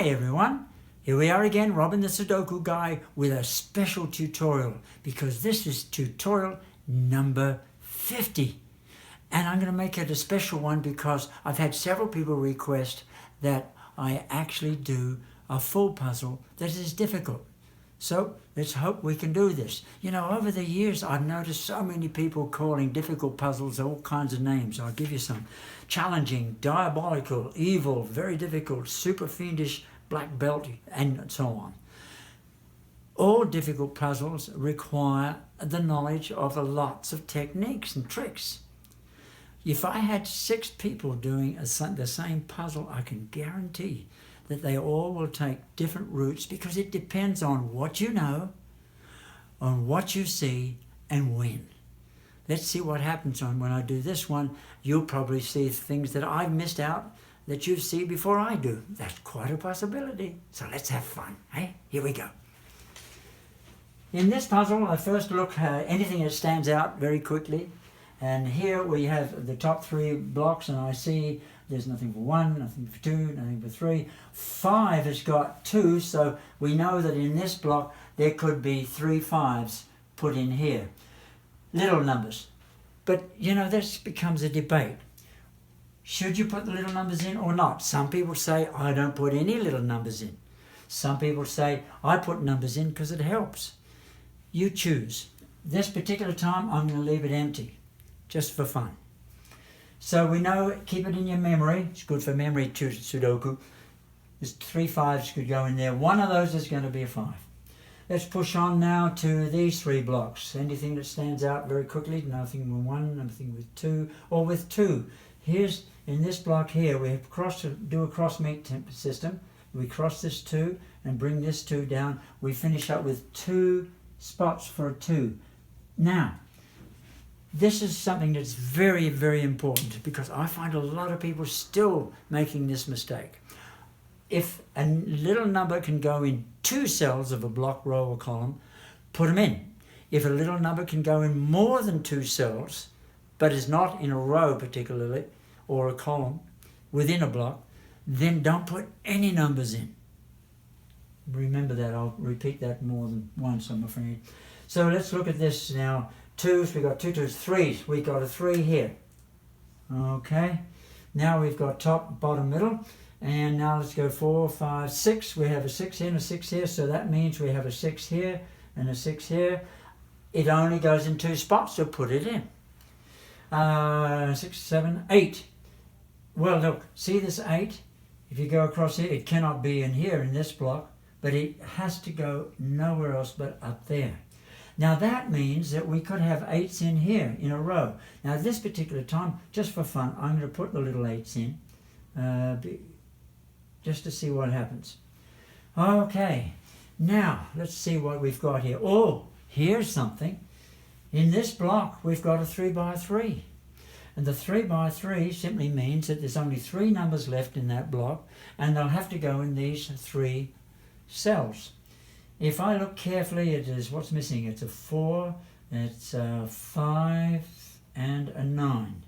Hi everyone, here we are again, Robin the Sudoku guy with a special tutorial because this is tutorial number 50 and I'm going to make it a special one because I've had several people request that I actually do a full puzzle that is difficult. So let's hope we can do this. You know, over the years I've noticed so many people calling difficult puzzles all kinds of names. I'll give you some: challenging, diabolical, evil, very difficult, super fiendish, black belt, and so on. All difficult puzzles require the knowledge of lots of techniques and tricks. If I had 6 people doing the same puzzle, I can guarantee that they all will take different routes because it depends on what you know, on what you see, and when. Let's see what happens when I do this one. You'll probably see things that I've missed out that you see before I do. That's quite a possibility. So let's have fun, eh? Here we go. In this puzzle, I first look at anything that stands out very quickly. And here we have the top 3 blocks, and I see there's nothing for 1, nothing for 2, nothing for 3. 5 has got 2, so we know that in this block there could be 3 5s put in here. Little numbers. But, you know, this becomes a debate. Should you put the little numbers in or not? Some people say, I don't put any little numbers in. Some people say, I put numbers in because it helps. You choose. This particular time, I'm going to leave it empty, just for fun. So we know, keep it in your memory. It's good for memory to Sudoku. There's 3 5s could go in there. One of those is going to be a 5. Let's push on now to these 3 blocks. Anything that stands out very quickly, nothing with 1, nothing with 2, or with 2. Here's, in this block here, we have do a cross-meet system. We cross this 2 and bring this 2 down. We finish up with 2 spots for a 2. Now, this is something that's very, very important because I find a lot of people still making this mistake. If a little number can go in 2 cells of a block, row, or column, put them in. If a little number can go in more than 2 cells, but is not in a row particularly, or a column within a block, then don't put any numbers in. Remember that. I'll repeat that more than once, I'm afraid. So let's look at this now. 2s, we've got 2 2s, 3s, we've got a 3 here. Okay, now we've got top, bottom, middle, and now let's go 4, 5, 6. We have a 6 here and a 6 here, so that means we have a 6 here and a 6 here. It only goes in 2 spots, so put it in. 6, 7, 8. Well, look, see this 8? If you go across here, it cannot be in here in this block, but it has to go nowhere else but up there. Now that means that we could have 8s in here in a row. Now this particular time, just for fun, I'm going to put the little 8s in, just to see what happens. Okay, now let's see what we've got here. Oh, here's something. In this block we've got a 3 by 3. And the 3 by 3 simply means that there's only 3 numbers left in that block, and they'll have to go in these 3 cells. If I look carefully, it is what's missing. It's a 4, it's a 5, and a 9.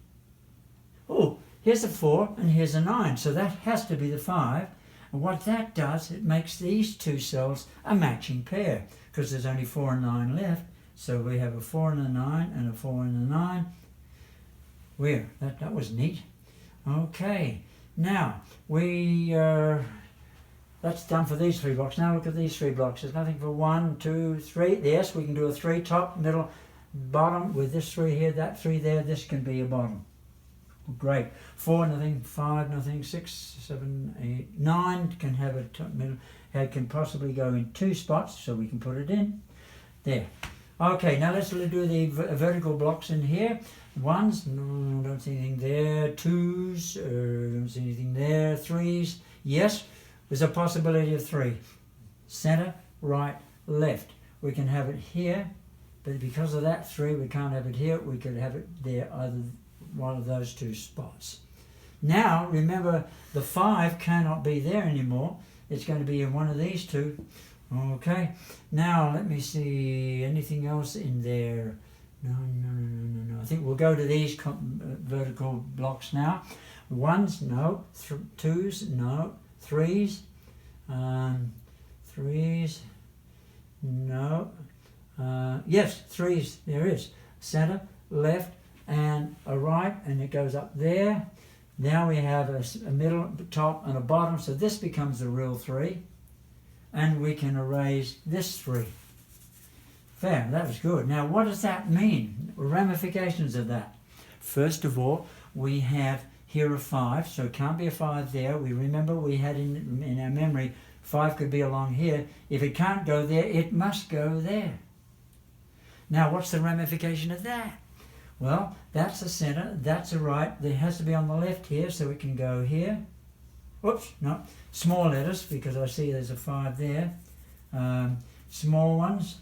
Oh, here's a 4 and here's a 9, so that has to be the 5. And what that does, it makes these 2 cells a matching pair, because there's only 4 and 9 left. So we have a 4 and a 9 and a 4 and a 9. Where? That was neat. Okay, now that's done for these 3 blocks. Now look at these 3 blocks. There's nothing for 1, 2, 3. Yes, we can do a 3 top, middle, bottom with this 3 here, that 3 there. This can be a bottom. Great. 4, nothing. 5, nothing. 6, 7, 8, 9 can have a top, middle. It can possibly go in 2 spots, so we can put it in there. Okay, now let's do the vertical blocks in here. 1s, no, don't see anything there. 2s, don't see anything there. 3s, yes. There's a possibility of 3. Center, right, left. We can have it here, but because of that 3, we can't have it here. We could have it there, either one of those 2 spots. Now, remember, the 5 cannot be there anymore. It's going to be in one of these 2. Okay. Now, let me see. Anything else in there? No. I think we'll go to these vertical blocks now. 1s, no. 2s, no. 3s, Threes, no, yes, threes, there is. Center, left, and a right, and it goes up there. Now we have a middle, top, and a bottom, so this becomes the real 3. And we can erase this 3. Fair, that was good. Now what does that mean? Ramifications of that. First of all, we have here a 5, so it can't be a 5 there. We remember we had in our memory 5 could be along here. If it can't go there, it must go there. Now what's the ramification of that? Well, that's the center, that's the right. There has to be on the left here, so it can go here. Oops, no, small letters, because I see there's a 5 there. Small ones,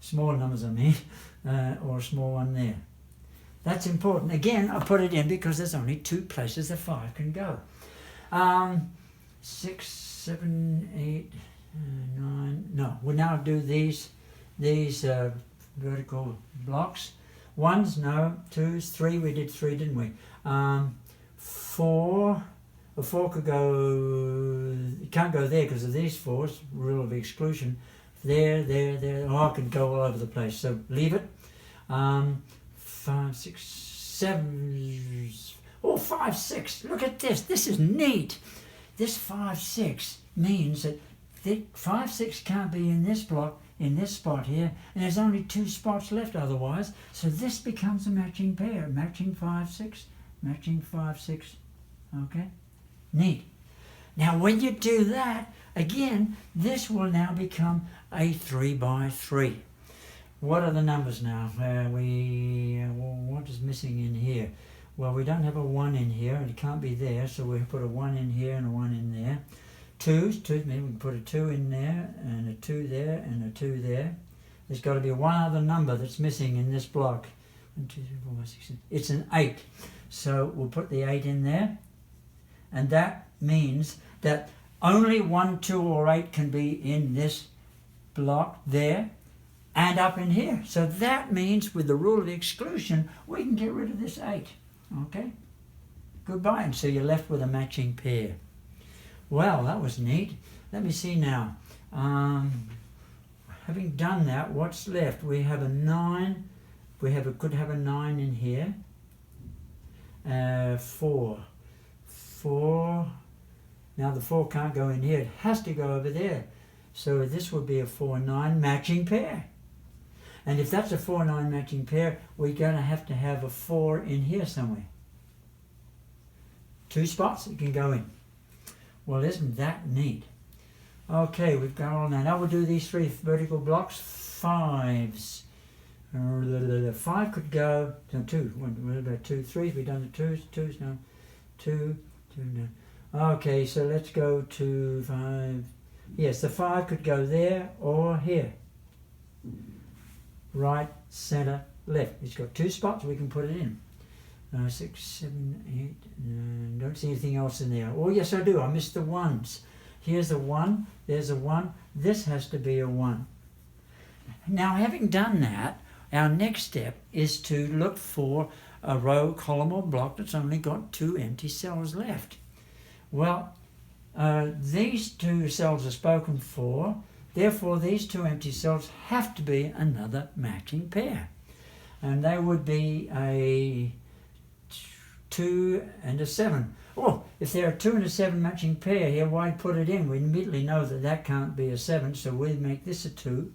small numbers I mean, or a small one there. That's important. Again, I put it in because there's only 2 places the 5 can go. 6, 7, 8, 9, no, we'll now do these vertical blocks. 1s, no. 2s, 3, we did 3, didn't we? 4, a 4 could go, it can't go there because of these 4s, rule of exclusion. There, oh, it could go all over the place, so leave it. 5, 6, 7, oh, 5, 6, look at this, this is neat. This 5, 6 means that 5, 6 can't be in this block, in this spot here, and there's only 2 spots left otherwise, so this becomes a matching pair, matching 5, 6, matching 5, 6, okay? Neat. Now when you do that, again, this will now become a 3 by 3. What are the numbers now? What is missing in here? Well, we don't have a 1 in here, and it can't be there, so we'll put a 1 in here and a 1 in there. 2s, maybe we can put a 2 in there, and a 2 there, and a 2 there. There's got to be one other number that's missing in this block. 1, 2, 3, 4, 5, 6, 7. It's an 8. So we'll put the 8 in there, and that means that only 1, 2, or 8 can be in this block there and up in here. So that means with the rule of exclusion, we can get rid of this 8. Okay? Goodbye. And so you're left with a matching pair. Well, that was neat. Let me see now. Having done that, what's left? We have a 9. Could have a 9 in here. 4. 4. Now the 4 can't go in here. It has to go over there. So this would be a 4, 9 matching pair. And if that's a 4, 9 matching pair, we're going to have a 4 in here somewhere. 2 spots it can go in. Well, isn't that neat? Okay, we've got all that. Now we'll do these 3 vertical blocks. 5s. 5 could go, no, 2. What about 2? 3s, we've done the 2s. 2s, no. 2, no. Okay, so let's go to 5. Yes, the 5 could go there or here. Right, center, left. It's got 2 spots, we can put it in. 6, 7, 8, don't see anything else in there. Oh yes I do, I missed the 1s. Here's a 1, there's a 1, this has to be a 1. Now having done that, our next step is to look for a row, column or block that's only got 2 empty cells left. Well, these 2 cells are spoken for, therefore these 2 empty cells have to be another matching pair. And they would be a 2 and a 7. Oh, if there are 2 and a 7 matching pair here, why put it in? We immediately know that that can't be a 7, so we make this a 2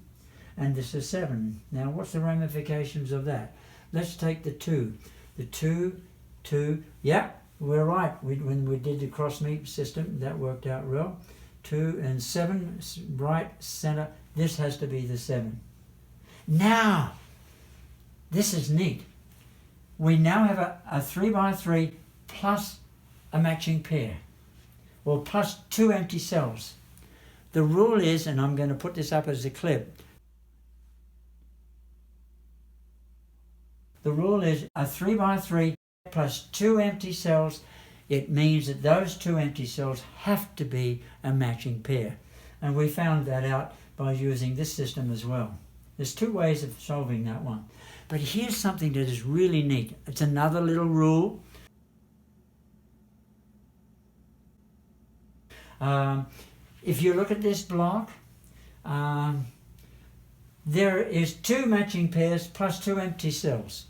and this a 7. Now what's the ramifications of that? Let's take the 2. The 2, 2, yeah, we're right. When we did the cross-meet system, that worked out well. 2 and 7, right, center, this has to be the 7. Now, this is neat. We now have a 3 by 3 plus a matching pair, or plus 2 empty cells. The rule is, and I'm going to put this up as a clip, the rule is a 3 by 3 plus 2 empty cells. It means that those 2 empty cells have to be a matching pair. And we found that out by using this system as well. There's 2 ways of solving that one. But here's something that is really neat. It's another little rule. if you look at this block, there is 2 matching pairs plus 2 empty cells.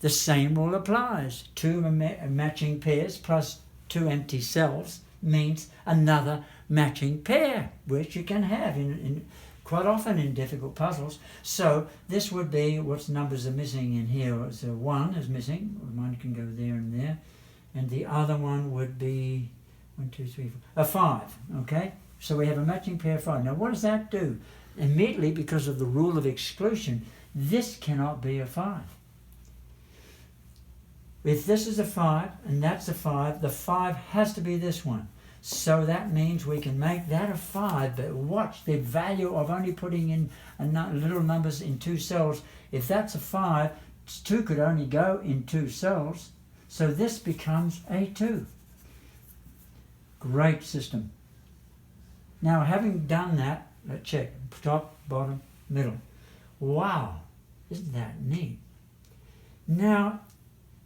The same rule applies. 2 matching pairs plus 2 empty cells means another matching pair, which you can have in quite often in difficult puzzles. So this would be what numbers are missing in here. So 1 is missing. One can go there and there. And the other one would be 1, 2, 3, 4, a 5. Okay? So we have a matching pair of 5. Now what does that do? Immediately, because of the rule of exclusion, this cannot be a 5. If this is a 5 and that's a 5, the 5 has to be this one. So that means we can make that a 5, but watch the value of only putting in little numbers in 2 cells. If that's a 5, 2 could only go in 2 cells, so this becomes a 2. Great system. Now, having done that, let's check top, bottom, middle. Wow, isn't that neat? Now,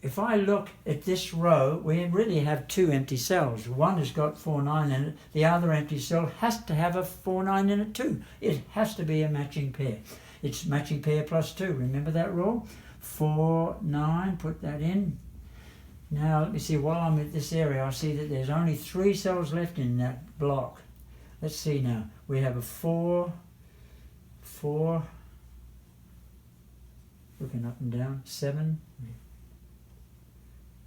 if I look at this row, we really have 2 empty cells. One has got 4, 9 in it. The other empty cell has to have a 4, 9 in it too. It has to be a matching pair. It's matching pair plus 2. Remember that rule? 4, 9, put that in. Now, let me see, while I'm at this area, I see that there's only 3 cells left in that block. Let's see now. We have a 4, 4, looking up and down, 7,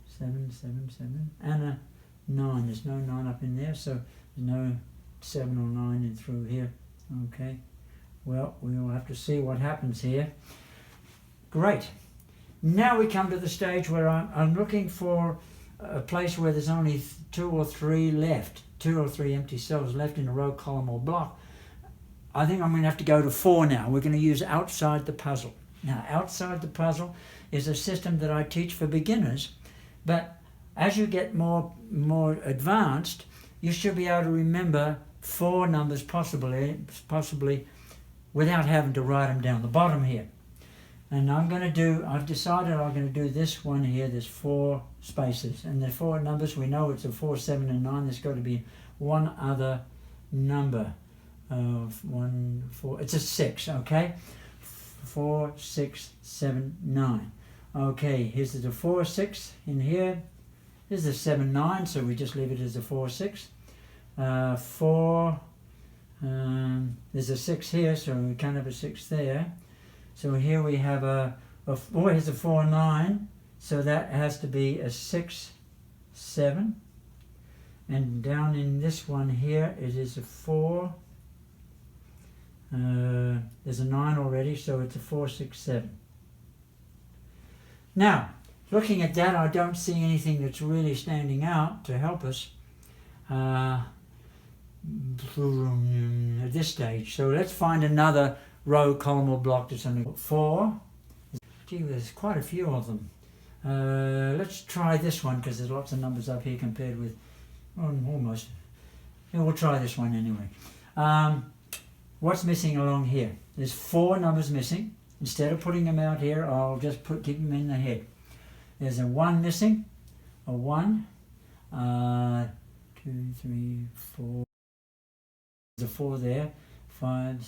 7, 7, 7, and a 9. There's no 9 up in there, so there's no 7 or 9 in through here. Okay, well, we'll have to see what happens here. Great. Now we come to the stage where I'm looking for a place where there's only 2 or 3 left, 2 or 3 empty cells left in a row, column, or block. I think I'm going to have to go to 4 now. We're going to use outside the puzzle. Now, outside the puzzle is a system that I teach for beginners. But as you get more advanced, you should be able to remember 4 numbers possibly without having to write them down the bottom here. And I've decided I'm going to do this one here. There's 4 spaces. And the 4 numbers, we know it's a 4, 7, and 9. There's got to be one other number of 1, 4. It's a 6, okay? 4, 6, 7, 9. Okay, here's the 4, 6 in here. Here's the 7, 9, so we just leave it as a 4, 6. 4, there's a 6 here, so we can't have a 6 there. So here we have here's a 4, 9, so that has to be a 6, 7. And down in this one here, it is a 4. There's a 9 already, so it's a 4, 6, 7. Now, looking at that, I don't see anything that's really standing out to help us at this stage. So let's find another row, column, or block that's only got 4. Gee, there's quite a few of them. Let's try this one because there's lots of numbers up here compared with almost. Yeah, we'll try this one anyway. What's missing along here? There's 4 numbers missing. Instead of putting them out here, I'll just keep them in the head. There's a 1 missing, a 1, 2, 3, 4. There's a 4 there, 5,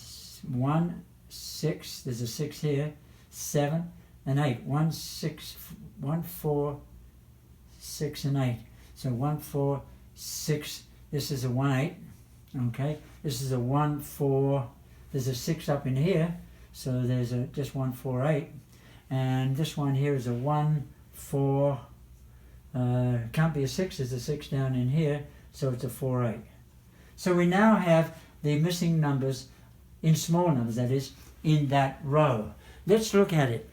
1, 6. There's a 6 here, 7, and 8. 1, 6, 1, 4, 6, and 8. So 1, 4, 6. This is a 1, 8. Okay. This is a 1, 4. There's a 6 up in here. So there's just 1, 4, 8, and this one here is a 1, 4, can't be a 6, there's a 6 down in here, so it's a 4, 8. So we now have the missing numbers, in small numbers that is, in that row. Let's look at it.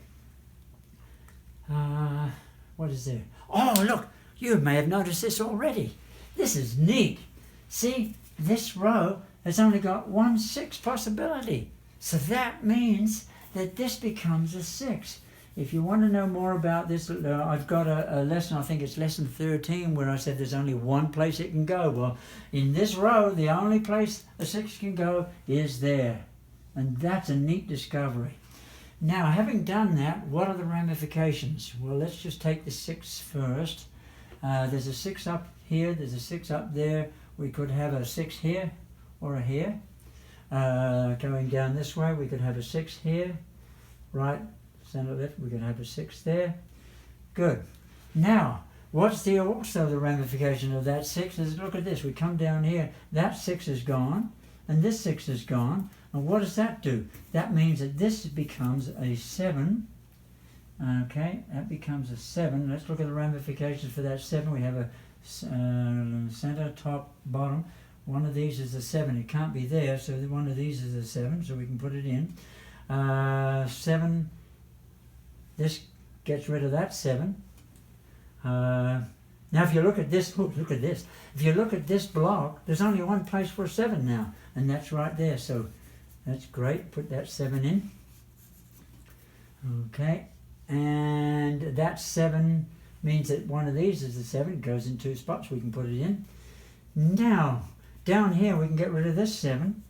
What is there? Oh, look, you may have noticed this already. This is neat. See, this row has only got 1 6 possibility. So that means that this becomes a 6. If you want to know more about this, I've got a lesson, I think it's lesson 13, where I said there's only one place it can go. Well, in this row, the only place a 6 can go is there. And that's a neat discovery. Now, having done that, what are the ramifications? Well, let's just take the 6 first. There's a 6 up here, there's a 6 up there. We could have a 6 here, or a here. Going down this way, we could have a 6 here. Right, center left, we could have a 6 there. Good. Now, what's also the ramification of that 6 is, look at this, we come down here, that 6 is gone, and this 6 is gone, and what does that do? That means that this becomes a 7. Okay, that becomes a 7. Let's look at the ramifications for that 7. We have a center, top, bottom. One of these is a 7. It can't be there, so one of these is a 7, so we can put it in. 7, this gets rid of that 7. Now if you look at this, look at this. If you look at this block, there's only one place for a 7 now, and that's right there. So that's great. Put that 7 in. Okay, and that 7 means that one of these is a 7. It goes in 2 spots. We can put it in. Now, down here we can get rid of this 7,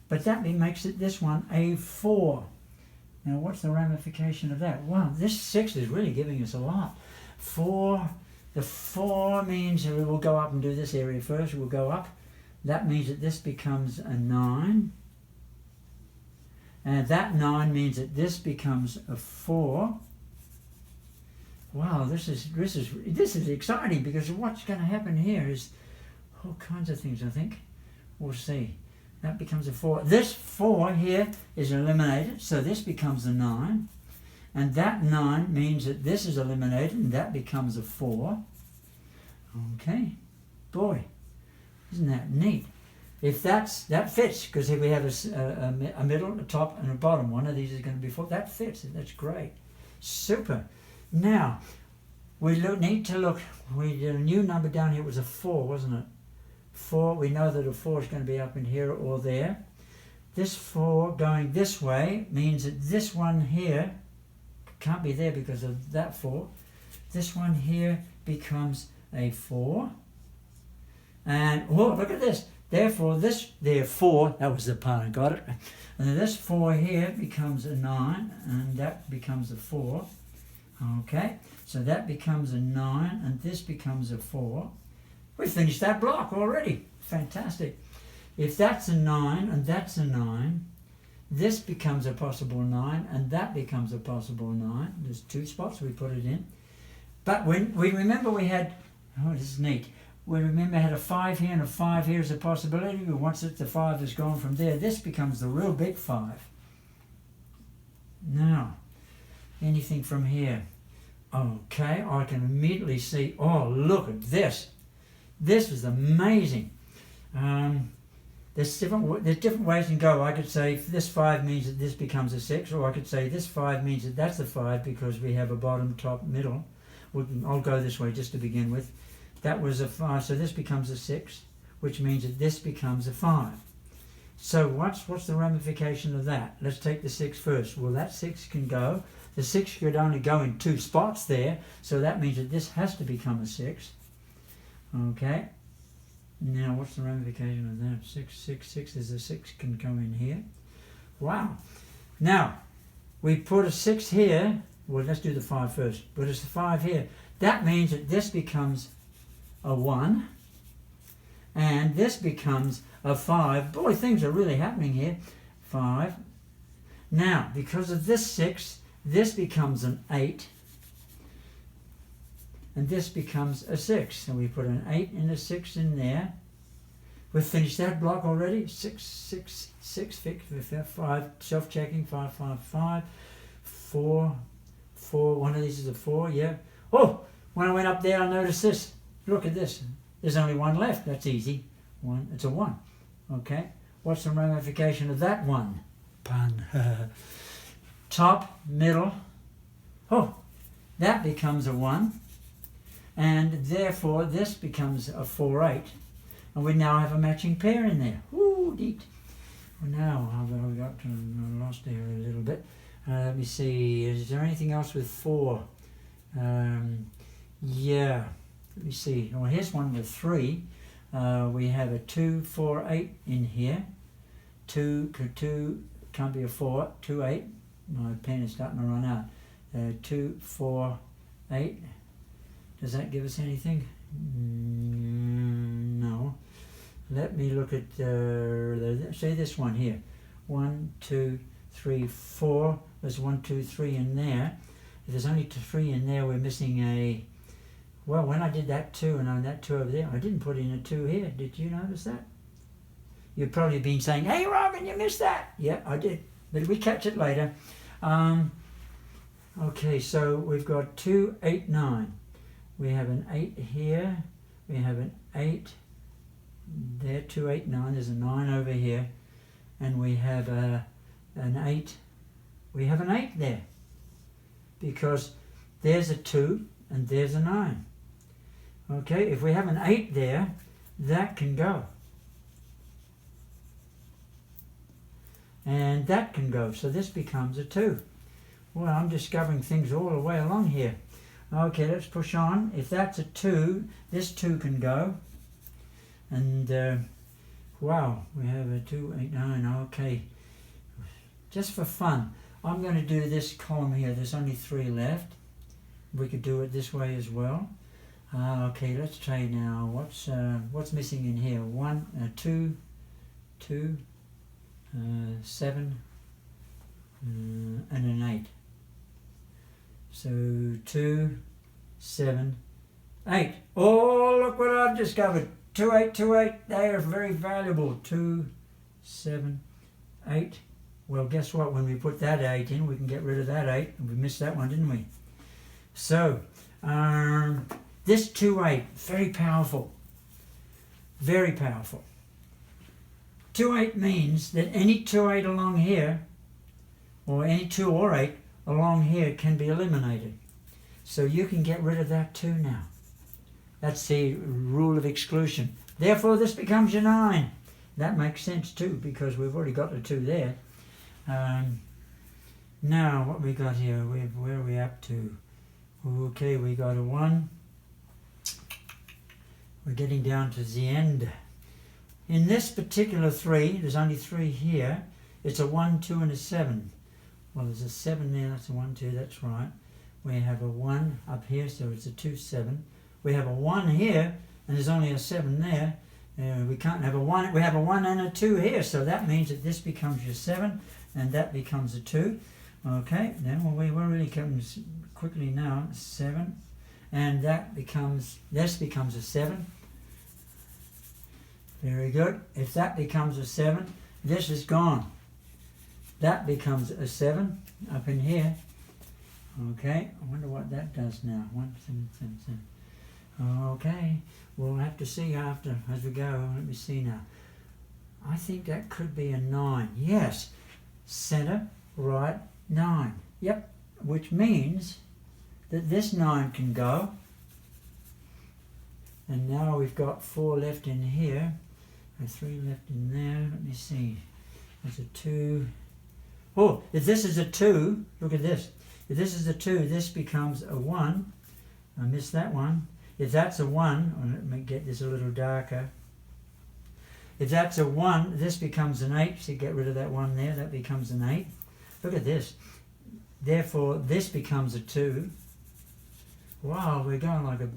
but that makes it this one a 4. Now what's the ramification of that? Wow, this 6 is really giving us a lot. 4, the 4 means we will go up and do this area first. We'll go up. That means that this becomes a 9. And that 9 means that this becomes a 4. Wow, this is exciting, because what's going to happen here is all kinds of things, I think. We'll see. That becomes a 4. This 4 here is eliminated, so this becomes a 9. And that 9 means that this is eliminated, and that becomes a 4. Okay. Boy, isn't that neat? If that fits, because here we have a middle, a top, and a bottom. One of these is going to be 4. That fits. That's great. Super. Now, we need to look. We did a new number down here. It was a 4, wasn't it? 4. We know that a 4 is going to be up in here or there. This 4 going this way means that this one here can't be there because of that 4. This one here becomes a 4. And, oh, look at this. Therefore, this, there, 4, that was the part I got it. And then this 4 here becomes a 9, and that becomes a 4. Okay, so that becomes a 9, and this becomes a 4. We finished that block already. Fantastic. If that's a 9 and that's a 9, this becomes a possible 9, and that becomes a possible 9. There's 2 spots, we put it in. But when we remember we had, oh, this is neat. We remember had a 5 here and a 5 here as a possibility. But once the 5 is gone from there, this becomes the real big 5. Now, anything from here? Okay, I can immediately see, oh, look at this. This is amazing. There's different ways to go. I could say this 5 means that this becomes a 6, or I could say this 5 means that that's a 5 because we have a bottom, top, middle. I'll go this way just to begin with. That was a 5, so this becomes a 6, which means that this becomes a 5. So what's the ramification of that? Let's take the 6 first. Well, that 6 can go. The 6 could only go in 2 spots there, so that means that this has to become a 6. Okay. Now, what's the ramification of that? 6, 6, 6 is a 6 can go in here. Wow. Now, we put a 6 here. Well, let's do the 5 first. But it's the 5 here. That means that this becomes a 1. And this becomes a 5. Boy, things are really happening here. 5. Now, because of this 6, this becomes an 8. And this becomes a 6. So we put an 8 and a 6 in there. We've finished that block already. 6, 6, 6, 5, self-checking, 5, 5, 5, 4, 4. One of these is a 4, yeah. Oh, when I went up there, I noticed this. Look at this. There's only one left. That's easy. 1. It's a 1. Okay. What's the ramification of that 1? Pun. Top, middle. Oh, that becomes a 1. And therefore, this becomes a 4, 8. And we now have a matching pair in there. Woo, neat. Well, now, I've got lost there a little bit. Let me see. Is there anything else with 4? Yeah. Let me see. Well, here's one with 3. We have a 2, 4, 8 in here. 2 can't be a 4. 2, 8. My pen is starting to run out. 2, 4, 8. Does that give us anything? No. let me look at, say this one here. 1, 2, 3, 4. There's 1, 2, 3 in there. If there's only 3 in there, we're missing a, well, when I did that 2 and on that 2 over there, I didn't put in a 2 here. Did you notice that? You've probably been saying, hey Robin, you missed that. Yeah, I did, but we catch it later. Okay, so we've got 2, 8, 9. We have an 8 here. We have an 8 there, 2, 8, 9. There's a 9 over here. And we have an 8. We have an 8 there. Because there's a 2 and there's a 9. Okay, if we have an 8 there, that can go. And that can go, so this becomes a 2. Well, I'm discovering things all the way along here. Okay, let's push on. If that's a 2, this 2 can go. And, wow, we have a 2, 8, 9, okay. Just for fun, I'm going to do this column here. There's only 3 left. We could do it this way as well. Okay, let's try now. What's missing in here? 1, 2, 2, 7, and an 8. So 2, 7, 8. Oh, look what I've discovered. 2, 8, 2, 8. They are very valuable. 2, 7, 8. Well, guess what? When we put that 8 in, we can get rid of that 8. We missed that one, didn't we? So, this 2, 8, very powerful. Very powerful. 2, 8 means that any 2, 8 along here, or any 2 or 8 along here can be eliminated. So you can get rid of that 2 now. That's the rule of exclusion. Therefore, this becomes your 9. That makes sense too, because we've already got the 2 there. Now, what we got here? Where are we up to? Okay, we got a 1. We're getting down to the end. In this particular 3, there's only 3 here. It's a 1, 2, and a 7. Well, there's a 7 there. That's a 1, 2. That's right. We have a 1 up here, so it's a 2, 7. We have a 1 here, and there's only a 7 there. We can't have a 1. We have a 1 and a 2 here, so that means that this becomes your 7, and that becomes a 2. Okay, then we're really coming quickly now. 7, and this becomes a 7. Very good. If that becomes a 7, this is gone. That becomes a 7 up in here. Okay, I wonder what that does now. 1, 7, 7, 7. Okay, we'll have to see after as we go. Let me see now. I think that could be a 9. Yes, center, right, 9. Yep, which means that this 9 can go. And now we've got 4 left in here. 3 left in there. Let me see. There's a 2. Oh, if this is a 2, look at this. If this is a 2, this becomes a 1. I missed that one. If that's a 1, let me get this a little darker. If that's a 1, this becomes an 8. So get rid of that 1 there. That becomes an 8. Look at this. Therefore, this becomes a 2. Wow, we're going like a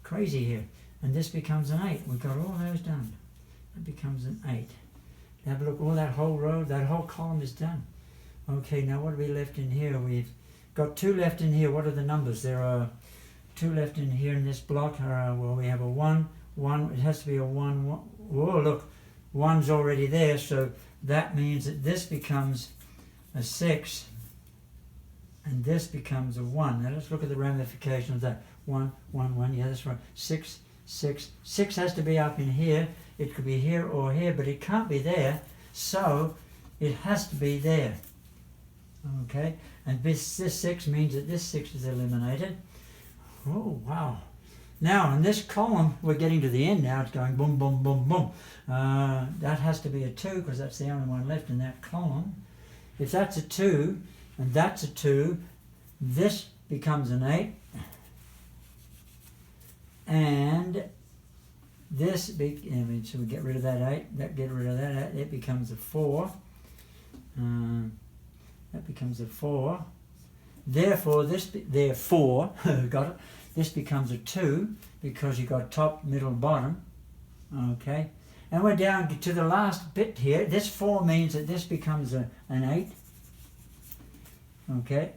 crazy here. And this becomes an 8. We've got all those done. That becomes an 8. Have a look, all that whole row, that whole column is done. Okay, now what have we left in here? We've got 2 left in here. What are the numbers? There are 2 left in here in this block. Well, we have a 1. It has to be a 1. Oh, look, 1's already there, so that means that this becomes a 6, and this becomes a 1. Now let's look at the ramification of that. 1, 1, 1. Yeah, that's right. 6, 6. 6 has to be up in here. It could be here or here, but it can't be there, so it has to be there. Okay, and this 6 means that this 6 is eliminated. Oh, wow. Now, in this column, we're getting to the end now. It's going boom, boom, boom, boom. That has to be a 2, because that's the only one left in that column. If that's a 2, and that's a 2, this becomes an 8. And this, so we get rid of that 8, get rid of that 8, it becomes a 4. That becomes a 4. Therefore, got it. This becomes a 2, because you got top, middle, bottom. Okay, and we're down to the last bit here. This 4 means that this becomes an 8. Okay,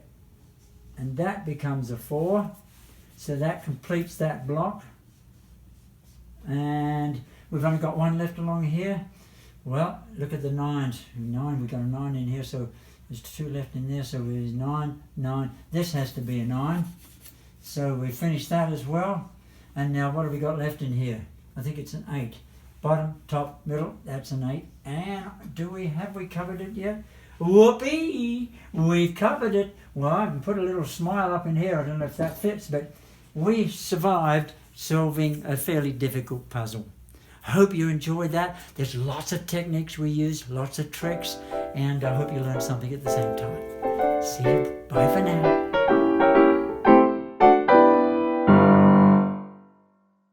and that becomes a 4. So that completes that block. And we've only got 1 left along here. Well, look at the 9s. 9, we've got a 9 in here, so there's 2 left in there, so there's 9, 9. This has to be a 9. So we finished that as well. And now what have we got left in here? I think it's an 8. Bottom, top, middle, that's an 8. And have we covered it yet? Whoopee! We've covered it. Well, I can put a little smile up in here. I don't know if that fits, but we survived solving a fairly difficult puzzle. Hope you enjoyed that. There's lots of techniques we use, lots of tricks, and I hope you learned something at the same time. See you. Bye for now.